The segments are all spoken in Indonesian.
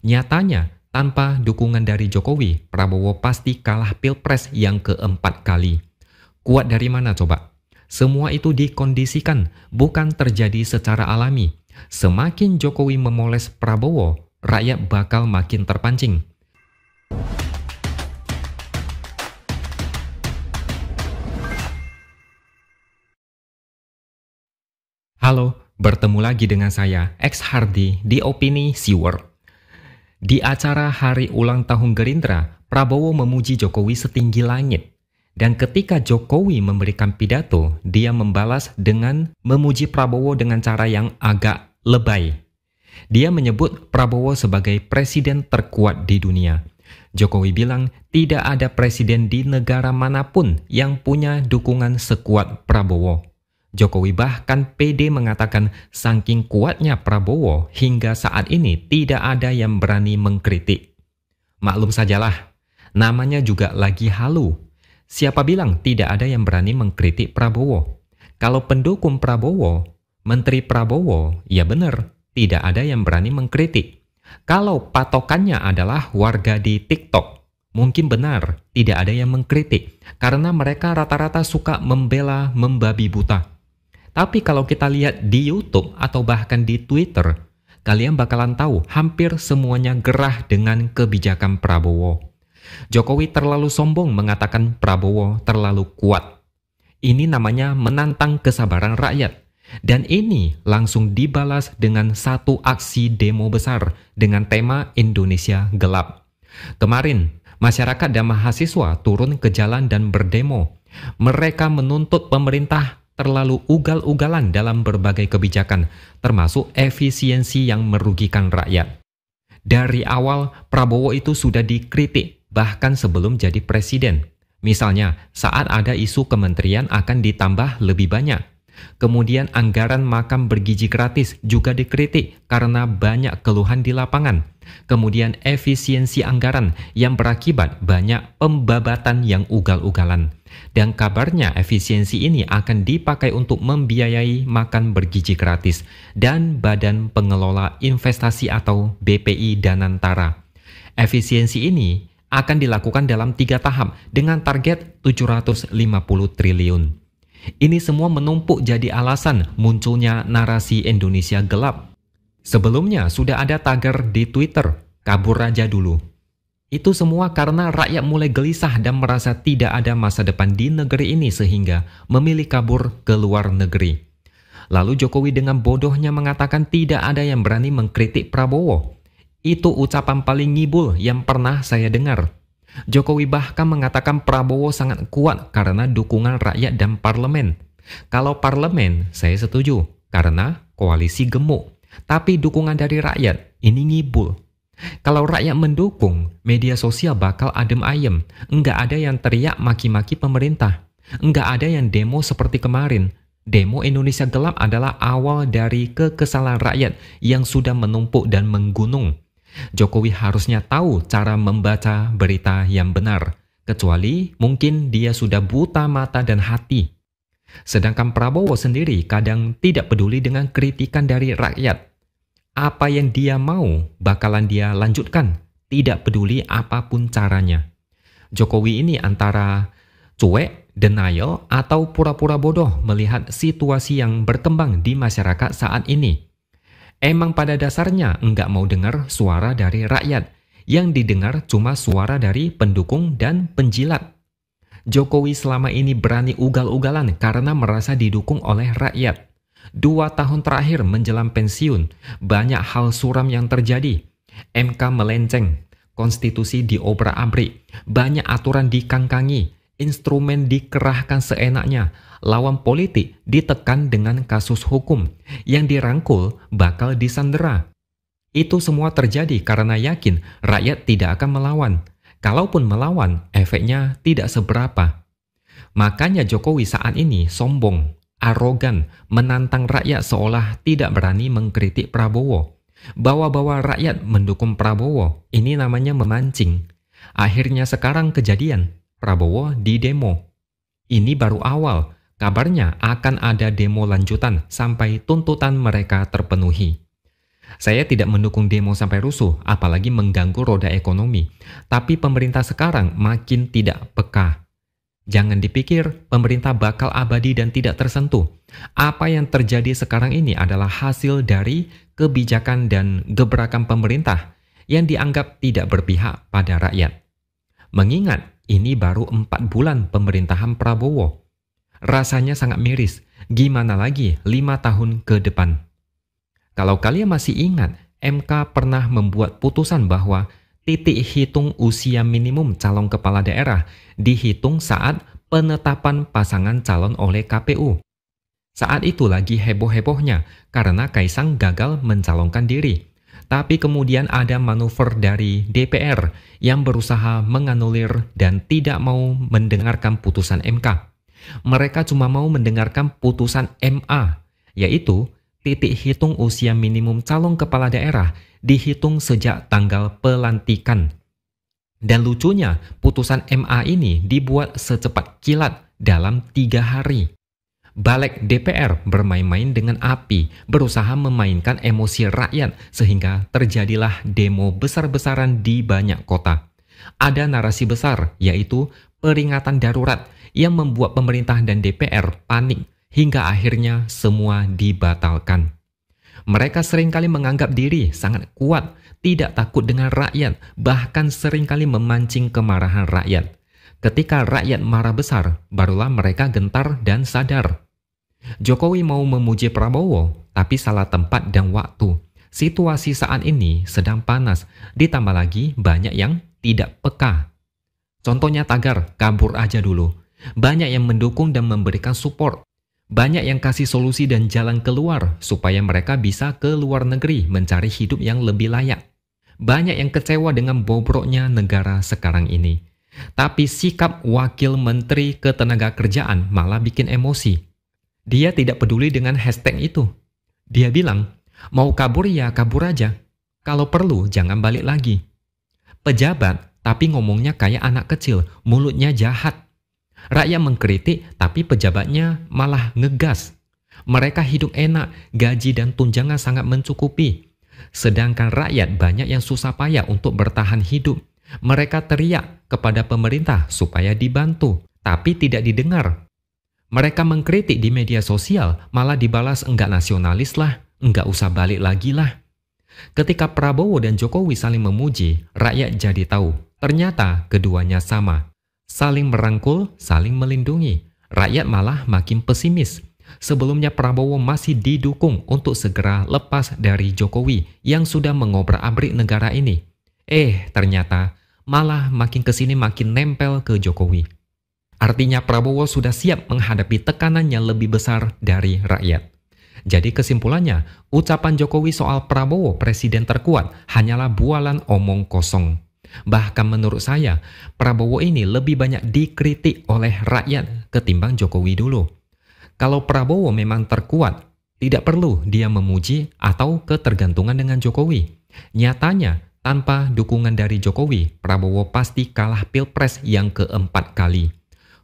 Nyatanya, tanpa dukungan dari Jokowi, Prabowo pasti kalah Pilpres yang keempat kali. Kuat dari mana coba? Semua itu dikondisikan, bukan terjadi secara alami. Semakin Jokowi memoles Prabowo, rakyat bakal makin terpancing. Halo, bertemu lagi dengan saya, X Hardy, di Opini Siwer. Di acara hari ulang tahun Gerindra, Prabowo memuji Jokowi setinggi langit. Dan ketika Jokowi memberikan pidato, dia membalas dengan memuji Prabowo dengan cara yang agak lebay. Dia menyebut Prabowo sebagai presiden terkuat di dunia. Jokowi bilang tidak ada presiden di negara manapun yang punya dukungan sekuat Prabowo. Jokowi bahkan pede mengatakan saking kuatnya Prabowo hingga saat ini tidak ada yang berani mengkritik. Maklum sajalah, namanya juga lagi halu. Siapa bilang tidak ada yang berani mengkritik Prabowo? Kalau pendukung Prabowo, Menteri Prabowo, ya benar, tidak ada yang berani mengkritik. Kalau patokannya adalah warga di TikTok, mungkin benar, tidak ada yang mengkritik. Karena mereka rata-rata suka membela membabi buta. Tapi kalau kita lihat di YouTube atau bahkan di Twitter, kalian bakalan tahu hampir semuanya gerah dengan kebijakan Prabowo. Jokowi terlalu sombong mengatakan Prabowo terlalu kuat. Ini namanya menantang kesabaran rakyat. Dan ini langsung dibalas dengan satu aksi demo besar dengan tema Indonesia Gelap. Kemarin, masyarakat dan mahasiswa turun ke jalan dan berdemo. Mereka menuntut pemerintah terlalu ugal-ugalan dalam berbagai kebijakan, termasuk efisiensi yang merugikan rakyat. Dari awal, Prabowo itu sudah dikritik, bahkan sebelum jadi presiden. Misalnya, saat ada isu kementerian akan ditambah lebih banyak. Kemudian anggaran makan bergizi gratis juga dikritik karena banyak keluhan di lapangan. Kemudian efisiensi anggaran yang berakibat banyak pembabatan yang ugal-ugalan. Dan kabarnya efisiensi ini akan dipakai untuk membiayai makan bergizi gratis dan Badan Pengelola Investasi atau BPI Danantara. Efisiensi ini akan dilakukan dalam 3 tahap dengan target 750 triliun. Ini semua menumpuk jadi alasan munculnya narasi Indonesia gelap. Sebelumnya sudah ada tagar di Twitter, kabur aja dulu. Itu semua karena rakyat mulai gelisah dan merasa tidak ada masa depan di negeri ini sehingga memilih kabur ke luar negeri. Lalu Jokowi dengan bodohnya mengatakan tidak ada yang berani mengkritik Prabowo. Itu ucapan paling ngibul yang pernah saya dengar. Jokowi bahkan mengatakan Prabowo sangat kuat karena dukungan rakyat dan parlemen. Kalau parlemen, saya setuju karena koalisi gemuk. Tapi dukungan dari rakyat, ini ngibul. Kalau rakyat mendukung, media sosial bakal adem ayem. Enggak ada yang teriak maki-maki pemerintah. Enggak ada yang demo seperti kemarin. Demo Indonesia Gelap adalah awal dari kekesalan rakyat yang sudah menumpuk dan menggunung. Jokowi harusnya tahu cara membaca berita yang benar, kecuali mungkin dia sudah buta mata dan hati. Sedangkan Prabowo sendiri kadang tidak peduli dengan kritikan dari rakyat. Apa yang dia mau bakalan dia lanjutkan, tidak peduli apapun caranya. Jokowi ini antara cuek, denial, atau pura-pura bodoh melihat situasi yang berkembang di masyarakat saat ini. Emang pada dasarnya enggak mau dengar suara dari rakyat, yang didengar cuma suara dari pendukung dan penjilat. Jokowi selama ini berani ugal-ugalan karena merasa didukung oleh rakyat. 2 tahun terakhir menjelang pensiun, banyak hal suram yang terjadi. MK melenceng, konstitusi diobrak-abrik, banyak aturan dikangkangi, instrumen dikerahkan seenaknya, lawan politik ditekan dengan kasus hukum, yang dirangkul bakal disandera. Itu semua terjadi karena yakin rakyat tidak akan melawan. Kalaupun melawan, efeknya tidak seberapa. Makanya Jokowi saat ini sombong, arogan, menantang rakyat seolah tidak berani mengkritik Prabowo. Bawa-bawa rakyat mendukung Prabowo, ini namanya memancing. Akhirnya sekarang kejadian, Prabowo di demo. Ini baru awal, kabarnya akan ada demo lanjutan sampai tuntutan mereka terpenuhi. Saya tidak mendukung demo sampai rusuh, apalagi mengganggu roda ekonomi. Tapi pemerintah sekarang makin tidak peka. Jangan dipikir pemerintah bakal abadi dan tidak tersentuh. Apa yang terjadi sekarang ini adalah hasil dari kebijakan dan gebrakan pemerintah yang dianggap tidak berpihak pada rakyat. Mengingat ini baru 4 bulan pemerintahan Prabowo. Rasanya sangat miris, gimana lagi 5 tahun ke depan. Kalau kalian masih ingat, MK pernah membuat putusan bahwa titik hitung usia minimum calon kepala daerah dihitung saat penetapan pasangan calon oleh KPU. Saat itu lagi heboh-hebohnya karena Kaisang gagal mencalonkan diri. Tapi kemudian ada manuver dari DPR yang berusaha menganulir dan tidak mau mendengarkan putusan MK. Mereka cuma mau mendengarkan putusan MA, yaitu titik hitung usia minimum calon kepala daerah dihitung sejak tanggal pelantikan. Dan lucunya, putusan MA ini dibuat secepat kilat dalam 3 hari. Balik DPR bermain-main dengan api, berusaha memainkan emosi rakyat sehingga terjadilah demo besar-besaran di banyak kota. Ada narasi besar, yaitu peringatan darurat yang membuat pemerintah dan DPR panik hingga akhirnya semua dibatalkan. Mereka seringkali menganggap diri sangat kuat, tidak takut dengan rakyat, bahkan seringkali memancing kemarahan rakyat. Ketika rakyat marah besar, barulah mereka gentar dan sadar. Jokowi mau memuji Prabowo, tapi salah tempat dan waktu. Situasi saat ini sedang panas, ditambah lagi banyak yang tidak peka. Contohnya tagar, kabur aja dulu. Banyak yang mendukung dan memberikan support. Banyak yang kasih solusi dan jalan keluar supaya mereka bisa ke luar negeri mencari hidup yang lebih layak. Banyak yang kecewa dengan bobroknya negara sekarang ini. Tapi sikap Wakil Menteri Ketenagakerjaan malah bikin emosi. Dia tidak peduli dengan hashtag itu. Dia bilang, mau kabur ya kabur aja. Kalau perlu jangan balik lagi. Pejabat tapi ngomongnya kayak anak kecil, mulutnya jahat. Rakyat mengkritik, tapi pejabatnya malah ngegas. Mereka hidup enak, gaji dan tunjangan sangat mencukupi. Sedangkan rakyat banyak yang susah payah untuk bertahan hidup. Mereka teriak kepada pemerintah supaya dibantu, tapi tidak didengar. Mereka mengkritik di media sosial, malah dibalas enggak nasionalis lah, enggak usah balik lagi lah. Ketika Prabowo dan Jokowi saling memuji, rakyat jadi tahu, ternyata keduanya sama. Saling merangkul, saling melindungi. Rakyat malah makin pesimis. Sebelumnya Prabowo masih didukung untuk segera lepas dari Jokowi yang sudah mengobrak-abrik negara ini. Ternyata malah makin kesini makin nempel ke Jokowi. Artinya Prabowo sudah siap menghadapi tekanan yang lebih besar dari rakyat. Jadi kesimpulannya, ucapan Jokowi soal Prabowo presiden terkuat hanyalah bualan omong kosong. Bahkan menurut saya, Prabowo ini lebih banyak dikritik oleh rakyat ketimbang Jokowi dulu. Kalau Prabowo memang terkuat, tidak perlu dia memuji atau ketergantungan dengan Jokowi. Nyatanya, tanpa dukungan dari Jokowi, Prabowo pasti kalah Pilpres yang keempat kali.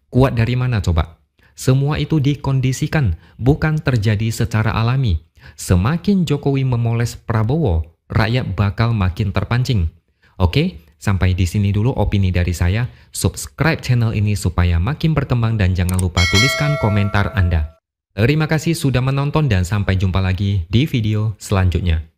Kuat dari mana coba? Semua itu dikondisikan, bukan terjadi secara alami. Semakin Jokowi memoles Prabowo, rakyat bakal makin terpancing. Oke? Sampai di sini dulu opini dari saya. Subscribe channel ini supaya makin berkembang dan jangan lupa tuliskan komentar Anda. Terima kasih sudah menonton dan sampai jumpa lagi di video selanjutnya.